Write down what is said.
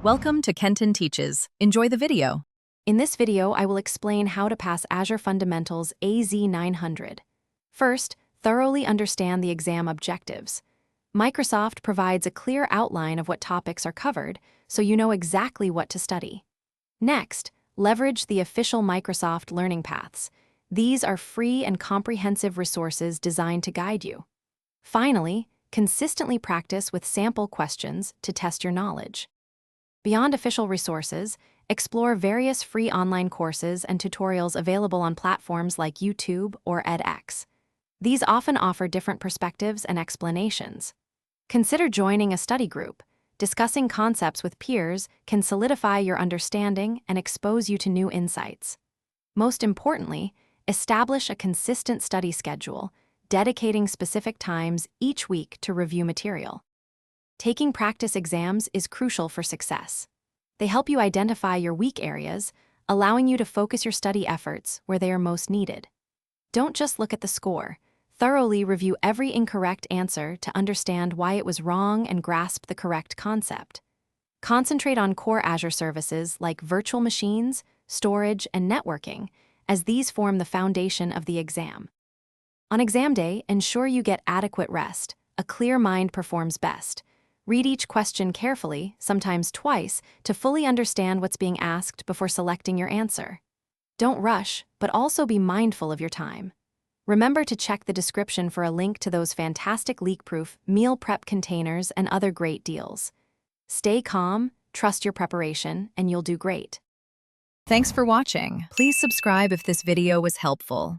Welcome to Kenton Teaches. Enjoy the video. In this video, I will explain how to pass Azure Fundamentals AZ-900. First, thoroughly understand the exam objectives. Microsoft provides a clear outline of what topics are covered, so you know exactly what to study. Next, leverage the official Microsoft learning paths. These are free and comprehensive resources designed to guide you. Finally, consistently practice with sample questions to test your knowledge. Beyond official resources, explore various free online courses and tutorials available on platforms like YouTube or edX. These often offer different perspectives and explanations. Consider joining a study group. Discussing concepts with peers can solidify your understanding and expose you to new insights. Most importantly, establish a consistent study schedule, dedicating specific times each week to review material. Taking practice exams is crucial for success. They help you identify your weak areas, allowing you to focus your study efforts where they are most needed. Don't just look at the score. Thoroughly review every incorrect answer to understand why it was wrong and grasp the correct concept. Concentrate on core Azure services like virtual machines, storage, and networking, as these form the foundation of the exam. On exam day, ensure you get adequate rest. A clear mind performs best. Read each question carefully, sometimes twice, to fully understand what's being asked before selecting your answer. Don't rush, but also be mindful of your time. Remember to check the description for a link to those fantastic leak-proof meal prep containers and other great deals. Stay calm, trust your preparation, and you'll do great. Thanks for watching. Please subscribe if this video was helpful.